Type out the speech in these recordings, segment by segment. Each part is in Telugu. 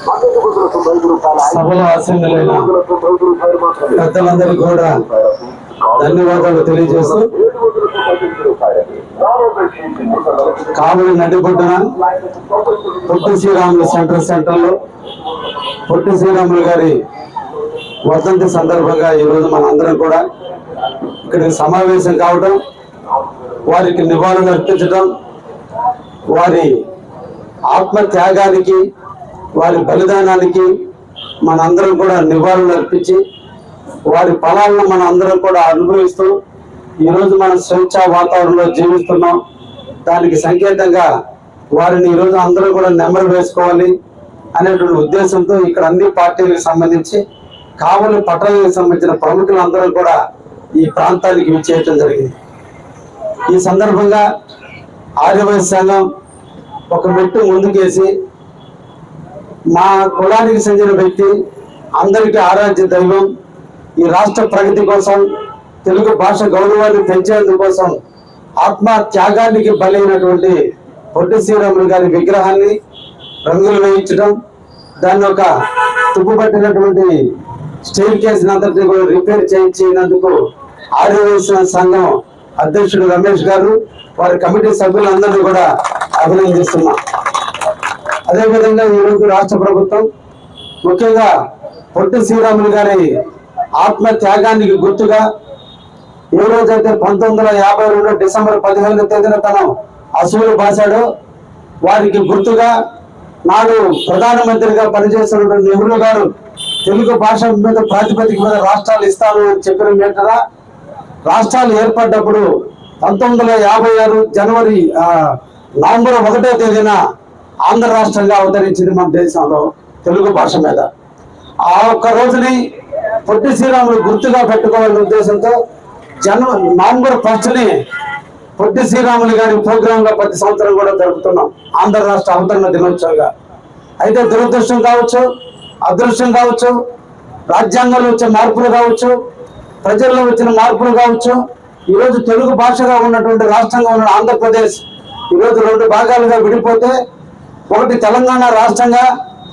సభలో ఆసీనులైన పెద్దలందరికీ కూడా ధన్యవాదాలు తెలియజేస్తూ, కావలి నడిబొడ్డున పొట్టి శ్రీరాములు సెంటర్లో పొట్టి శ్రీరాములు గారి వర్ధంతి సందర్భంగా ఈరోజు మనందరం కూడా ఇక్కడికి సమావేశం కావడం, వారికి నివాళులు అర్పించడం, వారి ఆత్మ త్యాగానికి, వారి బలిదానానికి మనందరం కూడా నివాళులు అర్పించి వారి ఫలాలను మన అందరం కూడా అనుభవిస్తూ ఈరోజు మనం స్వేచ్ఛా వాతావరణంలో జీవిస్తున్నాం. దానికి సంకేతంగా వారిని ఈరోజు అందరూ కూడా నెమరు వేసుకోవాలి అనేటువంటి ఉద్దేశంతో ఇక్కడ అన్ని పార్టీలకు సంబంధించి కావలి పట్టణానికి సంబంధించిన ప్రముఖులందరూ కూడా ఈ ప్రాంతానికి విచ్చేయటం జరిగింది. ఈ సందర్భంగా ఆర్యవైశ్య సంఘం ఒక మెట్టు ముందుకేసి మా కులానికి చెందిన వ్యక్తి, అందరికీ ఆరాధ్య దైవం, ఈ రాష్ట్ర ప్రగతి కోసం, తెలుగు భాష గౌరవాన్ని పెంచేందుకోసం ఆత్మ త్యాగానికి బలైనటువంటి పొట్టి శ్రీరాములు గారి విగ్రహాన్ని రంగులు వేయించడం, దాన్ని ఒక తుప్పుపట్టినటువంటి స్టీల్ కేసుని అంతటిని కూడా రిపేర్ చేయించినందుకు ఆర్యవైశ్య సంఘం అధ్యక్షుడు రమేష్ గారు, వారి కమిటీ సభ్యులందరినీ కూడా అభినందిస్తున్నాం. అదేవిధంగా ఈరోజు రాష్ట్ర ప్రభుత్వం ముఖ్యంగా పొట్టి శ్రీరాములు గారి ఆత్మ త్యాగానికి గుర్తుగా ఏ రోజైతే 1952 డిసెంబర్ 15వ తేదీన తను అసూలు బాసాడో వారికి గుర్తుగా నాడు ప్రధానమంత్రిగా పనిచేస్తున్నటువంటి నెహ్రూ గారు తెలుగు భాష మీద ప్రాతిపదిక మీద రాష్ట్రాలు ఇస్తాను అని చెప్పిన వెంటన రాష్ట్రాలు ఏర్పడ్డప్పుడు 1956 నవంబర్ 1వ తేదీన ఆంధ్ర రాష్ట్రంగా అవతరించింది మన దేశంలో తెలుగు భాష మీద. ఆ ఒక్క రోజుని పొట్టి శ్రీరాములు గుర్తుగా పెట్టుకోవాలనే ఉద్దేశంతో నవంబర్ 1ని పొట్టి శ్రీరాములు గారి ప్రోగ్రామ్ గా ప్రతి సంవత్సరం కూడా జరుపుతున్నాం, ఆంధ్ర రాష్ట్ర అవతరణ దినోత్సవంగా. అయితే దురదృష్టం కావచ్చు, అదృష్టం కావచ్చు, రాజ్యాంగంలో వచ్చే మార్పులు కావచ్చు, ప్రజల్లో వచ్చిన మార్పులు కావచ్చు, ఈరోజు తెలుగు భాషగా ఉన్నటువంటి రాష్ట్రంగా ఉన్న ఆంధ్రప్రదేశ్ ఈరోజు 2 భాగాలుగా విడిపోతే, ఒకటి తెలంగాణ రాష్ట్రంగా,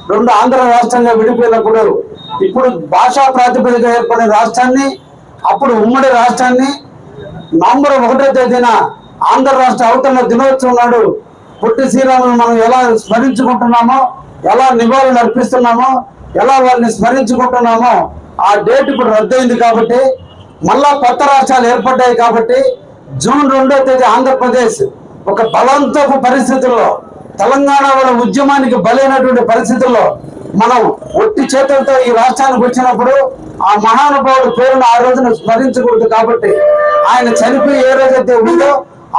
2 ఆంధ్ర రాష్ట్రంగా విడిపోయినప్పుడు ఇప్పుడు భాషా ప్రాతిపదిక ఏర్పడిన రాష్ట్రాన్ని, అప్పుడు ఉమ్మడి రాష్ట్రాన్ని నవంబర్ 1వ తేదీన ఆంధ్ర రాష్ట్ర అవతరణ దినోత్సవం నాడు పొట్టి శ్రీరాములు మనం ఎలా స్మరించుకుంటున్నామో, ఎలా నివాళులు అర్పిస్తున్నామో, ఎలా వారిని స్మరించుకుంటున్నామో ఆ డేట్ ఇప్పుడు రద్దయింది. కాబట్టి మళ్ళా కొత్త రాష్ట్రాలు ఏర్పడ్డాయి. కాబట్టి జూన్ 2వ తేదీ ఆంధ్రప్రదేశ్ ఒక బలవంతపు పరిస్థితుల్లో, తెలంగాణ వాళ్ళ ఉద్యమానికి బలైనటువంటి పరిస్థితుల్లో మనం ఒట్టి చేతులతో ఈ రాష్ట్రానికి వచ్చినప్పుడు ఆ మహానుభావుడు పేరును ఆ రోజున స్మరించకూడదు. కాబట్టి ఆయన చనిపోయి ఏ రోజైతే ఉందో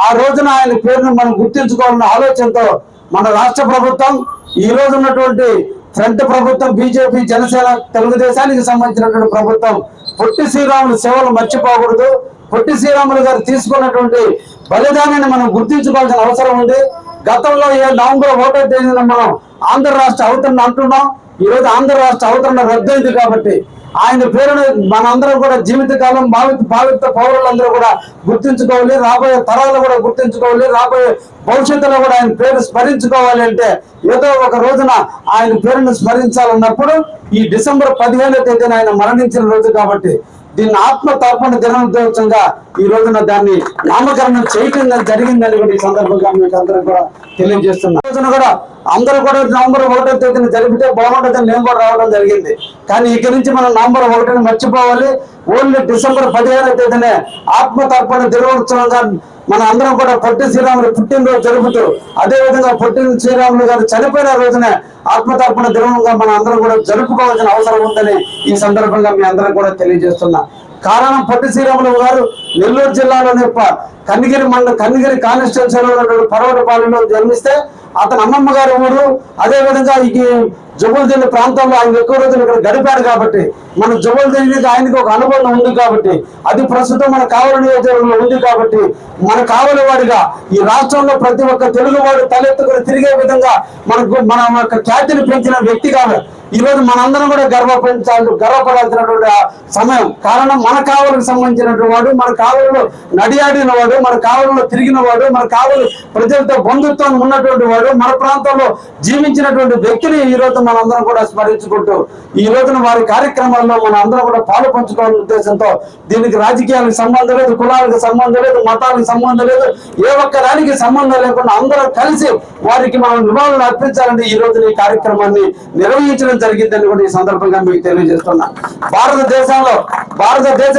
ఆ రోజున ఆయన పేరును మనం గుర్తించుకోవాలన్న ఆలోచనతో మన రాష్ట్ర ప్రభుత్వం, ఈ రోజు ఉన్నటువంటి ఫ్రంట్ ప్రభుత్వం, బీజేపీ, జనసేన, తెలుగుదేశానికి సంబంధించినటువంటి ప్రభుత్వం పొట్టి శ్రీరాములు సేవలు మర్చిపోకూడదు. పొట్టి శ్రీరాములు గారు తీసుకున్నటువంటి బలిదానాన్ని మనం గుర్తించుకోవాల్సిన అవసరం ఉంది. గతంలో నవంబర్ 1వ తేదీన మనం ఆంధ్ర రాష్ట్ర అవతరణ అంటున్నాం. ఈ రోజు ఆంధ్ర రాష్ట్ర అవతరణ రద్దయింది. కాబట్టి ఆయన పేరును మనందరం కూడా జీవితకాలం భావిత పౌరులందరూ కూడా గుర్తించుకోవాలి, రాబోయే తరాలు కూడా గుర్తించుకోవాలి, రాబోయే భవిష్యత్తులో కూడా ఆయన పేరు స్మరించుకోవాలి. అంటే ఏదో ఒక రోజున ఆయన పేరును స్మరించాలన్నప్పుడు ఈ డిసెంబర్ 15వ తేదీన ఆయన మరణించిన రోజు. కాబట్టి దీన్ని ఆత్మ తర్పణ దినోత్సవంగా ఈ రోజున దాన్ని నామకరణం చేయటం జరిగిందని కూడా ఈ సందర్భంగా మీకు అందరం కూడా తెలియజేస్తున్నాం. రోజున కూడా అందరూ కూడా నవంబర్ 1వ తేదీన జరిపితే బాగుంటుందని నేను కూడా రావడం జరిగింది. కానీ ఇక్కడి నుంచి మనం నవంబర్ 1ని మర్చిపోవాలి. ఓన్లీ డిసెంబర్ 15వ తేదీనే ఆత్మ తర్పణ దినోత్సవంగా మన అందరం కూడా పొట్టి శ్రీరాములు పుట్టినరోజు జరుపుతూ, అదేవిధంగా పొట్టి శ్రీరాములు గారు చనిపోయిన రోజునే ఆత్మతర్పణ దినంగా మన అందరం కూడా జరుపుకోవాల్సిన అవసరం ఉందని ఈ సందర్భంగా మీ అందరం కూడా తెలియజేస్తున్నా. కారణం పొట్టి శ్రీరాములు గారు నెల్లూరు జిల్లాలోని కన్నిగిరి కాన్స్టిట్యున్సీలో ఉన్నటువంటి పర్వతపాలెంలో జన్మిస్తే అతని అమ్మమ్మ గారి ఊరు, అదేవిధంగా ఈ జుబుల్దిల్లి ప్రాంతంలో ఆయన ఎక్కువ రోజులు ఇక్కడ గడిపాడు. కాబట్టి మన జుబుల్దిల్లి ఆయనకి ఒక అనుబంధం ఉంది. కాబట్టి అది ప్రస్తుతం మన కావలి నియోజకవర్గంలో ఉంది. కాబట్టి మన కావలి వాడిగా ఈ రాష్ట్రంలో ప్రతి ఒక్క తెలుగువాడు తలెత్తుకుని తిరిగే విధంగా మన ఖ్యాతిని పెంచిన వ్యక్తిగా ఈరోజు మనందరం కూడా గర్వపడాల్సినటువంటి సమయం. కారణం మన కావలకు సంబంధించినటువంటి వాడు, మన కావలలో నడియాడిన వాడు, మన కావలలో తిరిగిన వాడు, మన కావలు ప్రజలతో బంధుత్వం ఉన్నటువంటి వాడు, మన ప్రాంతంలో జీవించినటువంటి వ్యక్తిని ఈ రోజు మనందరం కూడా స్మరించుకుంటూ ఈ రోజున వారి కార్యక్రమాల్లో మన అందరం కూడా పాలు పంచుకోవాలనే ఉద్దేశంతో, దీనికి రాజకీయాలకు సంబంధం లేదు, కులాలకు సంబంధం లేదు, మతాలకు సంబంధం లేదు, ఏ ఒక్క దానికి సంబంధం లేకుండా అందరం కలిసి వారికి మనం నివాళులు అర్పించాలని ఈ రోజున ఈ కార్యక్రమాన్ని నిర్వహించడం జరిగిందని కూడా ఈ సందర్భంగా మీకు తెలియజేస్తున్నా. భారతదేశ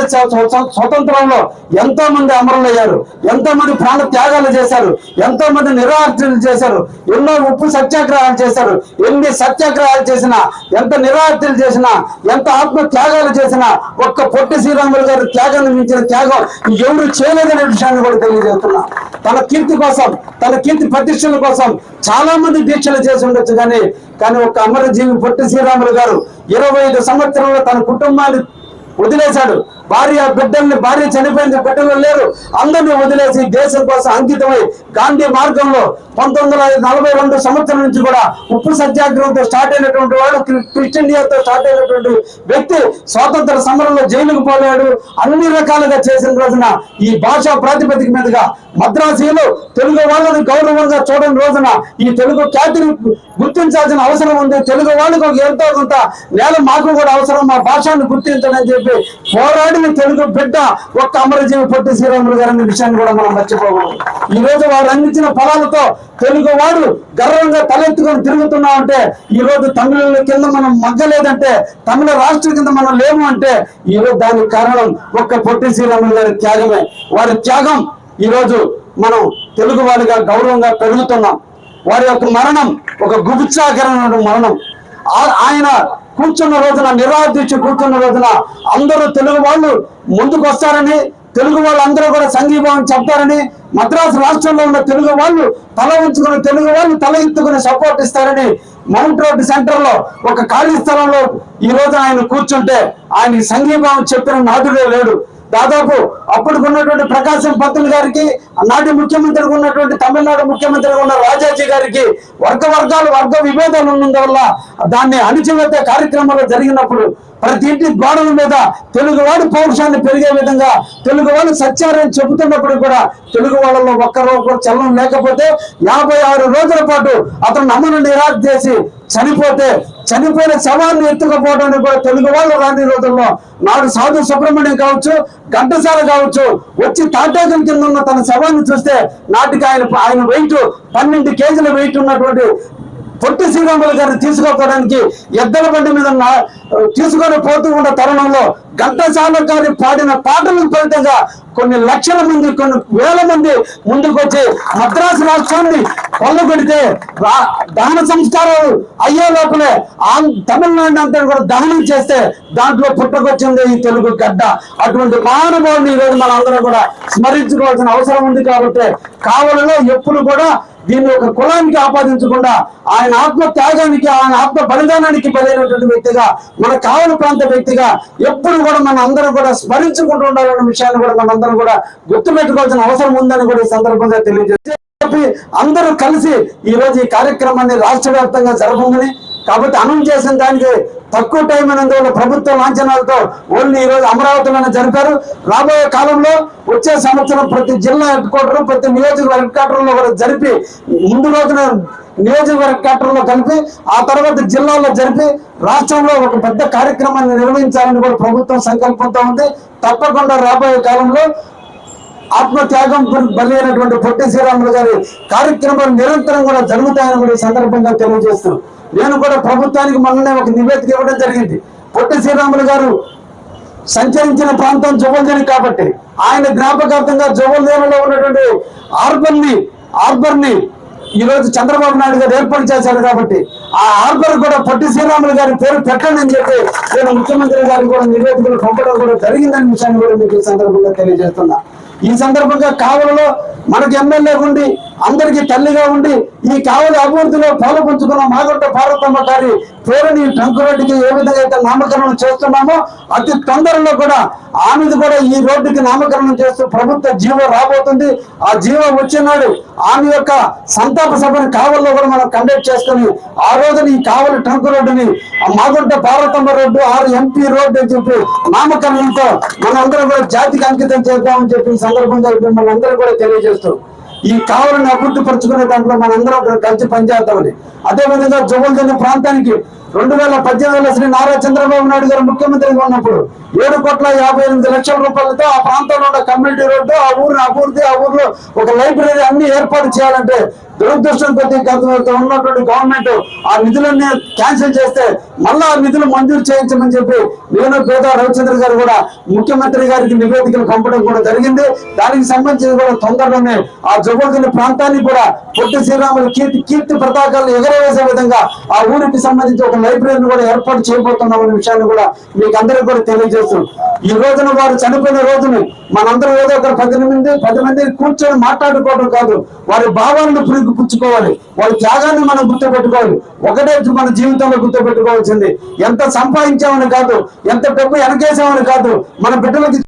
స్వతంత్రంలో ఎంతో మంది అమరులయ్యారు, ఎంతో మంది ప్రాణ త్యాగాలు చేశారు, ఎంతో మంది నిరాహార్జనలు చేశారు, ఎన్నో ఉప్పు సత్యాగ్రహాలు చేశారు. ఎన్ని సత్యాగ్రహాలు చేసినా, ఎంత నిరాహార్జనలు చేసినా, ఎంత ఆత్మ త్యాగాలు చేసినా ఒక్క పొట్టి శ్రీరాములు గారి త్యాగాన్ని మించిన త్యాగం ఎవరు చేయలేదనే విషయాన్ని కూడా తెలియజేస్తున్నా. తన కీర్తి కోసం, తన కీర్తి ప్రతిష్టల కోసం చాలా మంది దీక్షలు చేసి ఉండొచ్చు, కానీ ఒక అమరజీవి పొట్టి శ్రీరాములు గారు 25 సంవత్సరంలో తన కుటుంబాన్ని వదిలేశాడు. భార్య చనిపోయింది, బిడ్డలు లేరు, అందరినీ వదిలేసి దేశం కోసం అంకితమై గాంధీ మార్గంలో 1942 సంవత్సరం నుంచి కూడా ఉప్పు సత్యాగ్రహంతో స్టార్ట్ అయినటువంటి వాడు, క్విట్ ఇండియాతో స్టార్ట్ అయినటువంటి వ్యక్తి స్వాతంత్ర సమరంలో జైలుకు పోయాడు. అన్ని రకాలుగా చేసిన రోజున ఈ భాషా ప్రాతిపదిక మీదుగా మద్రాసీలు తెలుగు వాళ్ళని గౌరవంగా చూడని రోజున ఈ తెలుగు ఖ్యాతిని గుర్తించాల్సిన అవసరం ఉంది. తెలుగు వాళ్ళకు ఎంతో కొంత నేల మాకు కూడా అవసరం, మా భాషను గుర్తించడని చెప్పి పోరాడిన తెలుగు బిడ్డ ఒక్క అమరజీవి పొట్టి శ్రీరాములు గారు అనే విషయాన్ని కూడా మనం మర్చిపోకూడదు. ఈ రోజు వారు అందించిన ఫలాలతో తెలుగు వాడు గర్వంగా తలెత్తుకొని తిరుగుతున్నామంటే, ఈ రోజు తమిళ కింద మనం మగ్గలేదంటే, తమిళ రాష్ట్రం కింద మనం లేము అంటే ఈ రోజు దానికి కారణం ఒక్క పొట్టి శ్రీరాములు గారి త్యాగమే. వారి త్యాగం ఈ రోజు మనం తెలుగు వాడిగా గౌరవంగా పెరుగుతున్నాం. వారి యొక్క మరణం ఒక గుబుత్సాకరమైన మరణం. ఆయన కూర్చున్న రోజున, నిరాదీక్ష కూర్చున్న రోజున అందరూ తెలుగు వాళ్ళు ముందుకు వస్తారని, తెలుగు వాళ్ళందరూ కూడా సంఘీభావం చెప్తారని, మద్రాసు రాష్ట్రంలో ఉన్న తెలుగు వాళ్ళు తల ఉంచుకుని, తెలుగు వాళ్ళు తల ఎత్తుకుని సపోర్ట్ ఇస్తారని మౌంట్ రోడ్ సెంటర్ లో ఒక ఖాళీ స్థలంలో ఈ రోజు ఆయన కూర్చుంటే ఆయన సంఘీభావం చెప్పిన నాటుడే లేడు. దాదాపు అప్పటికున్నటువంటి ప్రకాశం పంతులు గారికి, నాటి ముఖ్యమంత్రిగా ఉన్నటువంటి తమిళనాడు ముఖ్యమంత్రిగా ఉన్న రాజాజీ గారికి వర్గ విభేదాలు ఉన్నందువల్ల దాన్ని అణిచివేత కార్యక్రమాలు జరిగినప్పుడు ప్రతి ఇంటి గోడల మీద తెలుగువాడు పౌరుషాన్ని పెరిగే విధంగా తెలుగువాడు సత్యాన్ని చెబుతున్నప్పుడు కూడా తెలుగు వాళ్ళలో ఒక్కరో చలనం లేకపోతే 56 రోజుల పాటు అతను నమ్మను నిరాశ చేసి చనిపోయిన శవాన్ని ఎత్తుకపోవడానికి కూడా తెలుగు వాళ్ళు రాని రోజుల్లో నాడు సాధు సుబ్రహ్మణ్యం కావచ్చు, ఘంటసాల కావచ్చు వచ్చి తాటాకుల కింద ఉన్న తన శవాన్ని చూస్తే నాటికి ఆయన వెయిట్ 12 కేజీల వెయిట్ ఉన్నటువంటి పొట్టి శ్రీరాములు గారిని తీసుకోవడానికి ఎద్దల బండి మీద తీసుకొని పోతూ ఉన్న తరుణంలో ఘంటసాల గారి పాడిన పాటలకు ఫలితంగా కొన్ని లక్షల మంది, కొన్ని వేల మంది ముందుకు వచ్చి మద్రాసు రాష్ట్రాన్ని కొల్లగొడితే దహన సంస్కారాలు అయ్యే లోపలే తమిళనాడు అంతా కూడా దహనం చేస్తే దాంట్లో పుట్టుకొచ్చింది ఈ తెలుగు గడ్డ. అటువంటి మహానుభావుని ఈ రోజు మనం అందరం కూడా స్మరించుకోవాల్సిన అవసరం ఉంది. కాబట్టి కావలలో ఎప్పుడు కూడా దీన్ని ఒక కులానికి ఆపాదించకుండా ఆయన ఆత్మ త్యాగానికి, ఆయన ఆత్మ బలిదానానికి బలైనటువంటి వ్యక్తిగా, మన కావలి ప్రాంత వ్యక్తిగా ఎప్పుడు కూడా మన అందరం కూడా స్మరించుకుంటూ ఉండాలన్న విషయాన్ని కూడా మనందరం కూడా గుర్తుపెట్టుకోవాల్సిన అవసరం ఉందని కూడా ఈ సందర్భంగా తెలియజేసి అందరూ కలిసి ఈ రోజు ఈ కార్యక్రమాన్ని రాష్ట్ర వ్యాప్తంగా జరపమని, కాబట్టి అనౌన్స్ చేసిన దానికి తక్కువ టైం అయినందువల్ల ప్రభుత్వ లాంఛనాలతో ఓన్లీ ఈ రోజు అమరావతిలోనే జరిపారు. రాబోయే కాలంలో వచ్చే సంవత్సరం ప్రతి జిల్లా హెడ్ క్వార్టర్, ప్రతి నియోజకవర్గ హెడ్ క్వార్టర్ లో కూడా జరిపి, ముందు రోజున నియోజకవర్గ హెడ్ క్వార్టర్ లో కలిపి ఆ తర్వాత జిల్లాల్లో జరిపి రాష్ట్రంలో ఒక పెద్ద కార్యక్రమాన్ని నిర్వహించాలని కూడా ప్రభుత్వం సంకల్పంతో ఉంది. తప్పకుండా రాబోయే కాలంలో ఆత్మత్యాగం బలి అయినటువంటి పొట్టి శ్రీరాములు గారి కార్యక్రమాలు నిరంతరం కూడా జరుగుతాయని కూడా ఈ సందర్భంగా తెలియజేస్తూ, నేను కూడా ప్రభుత్వానికి మొన్ననే ఒక నివేదిక ఇవ్వడం జరిగింది. పొట్టి శ్రీరాములు గారు సంచరించిన ప్రాంతం జువల్దేని కాబట్టి ఆయన జ్ఞాపకార్థంగా జువల్దేనిలో ఉన్నటువంటి హార్బర్ ని ఈ రోజు చంద్రబాబు నాయుడు గారు ఏర్పాటు చేశారు. కాబట్టి ఆ హార్బర్ కూడా పొట్టి శ్రీరాములు గారి పేరు పెట్టండి అని చెప్పి నేను ముఖ్యమంత్రి గారికి కూడా నివేదికలు పంపడం కూడా జరిగిందనే విషయాన్ని కూడా మీకు ఈ సందర్భంగా తెలియజేస్తున్నా. ఈ సందర్భంగా కావలలో మనకు ఎమ్మెల్యే ఉండి అందరికీ తల్లిగా ఉండి ఈ కావలి అభివృద్ధిలో పాలు పంచుకున్న మాగొట్ట పార్వతమ్మ గారి పేరుని ట్రంక్ రోడ్డుకి ఏ విధంగా అయితే నామకరణం చేస్తున్నామో అతి తొందరలో కూడా ఆమెది కూడా ఈ రోడ్డుకి నామకరణం చేస్తూ ప్రభుత్వ జీవో రాబోతుంది. ఆ జీవో వచ్చినాడు ఆమె యొక్క సంతాప సభను కావల్లో కూడా మనం కండక్ట్ చేసుకుని ఆ రోజున ఈ కావలి ట్రంక్ రోడ్డుని మాగొట్ట పార్వతమ్మ రోడ్డు MP రోడ్డు అని చెప్పి నామకరణంతో మనందరం కూడా జాతికి అంకితం చేద్దామని చెప్పి ఈ సందర్భంగా మిమ్మల్ని అందరూ కూడా తెలియజేస్తూ ఈ కావలిని అభివృద్ధి పరుచుకునే దాంట్లో మనందరం కలిసి పనిచేద్దామని. అదేవిధంగా జువ్వలదిన్నె ప్రాంతానికి 2018లో శ్రీ నారా చంద్రబాబు నాయుడు గారు ముఖ్యమంత్రిగా ఉన్నప్పుడు 7,58,00,000 రూపాయలతో ఆ ప్రాంతంలో ఉన్న కమ్యూనిటీ రోడ్డు, ఆ ఊరిని అభివృద్ధి, ఆ ఊర్లో ఒక లైబ్రరీ అన్ని ఏర్పాటు చేయాలంటే దురదృష్టం కొద్ది ఉన్నటువంటి గవర్నమెంట్ ఆ నిధులన్నీ క్యాన్సిల్ చేస్తే మళ్ళా ఆ నిధులు మంజూరు చేయించమని చెప్పి నేను పేద రవిచంద్ర గారు కూడా ముఖ్యమంత్రి గారికి నివేదికలు పంపడం కూడా జరిగింది. దానికి సంబంధించి కూడా తొందరలోనే ఆ జువ్వలదిన్నె ప్రాంతాన్ని కూడా పొట్టి శ్రీరాములు కీర్తి పతాకాలను ఎగరవేసే విధంగా ఆ ఊరికి సంబంధించి ఒక లైబ్రరీని కూడా ఏర్పాటు చేయబోతున్నామనే విషయాన్ని కూడా మీకు అందరికీ కూడా తెలియజేస్తున్నాం. ఈ రోజున వారు చనిపోయిన రోజుని మనందరం ఏదో ఒక 10 మంది కూర్చొని మాట్లాడుకోవడం కాదు, వారి భావాలను పుచ్చుకోవాలి, వారి త్యాగాన్ని మనం గుర్తుపెట్టుకోవాలి. ఒకటే మన జీవితంలో గుర్తుపెట్టుకోవాల్సింది ఎంత సంపాదించామని కాదు, ఎంత డబ్బు వెనకేసామని కాదు, మన బిడ్డలకి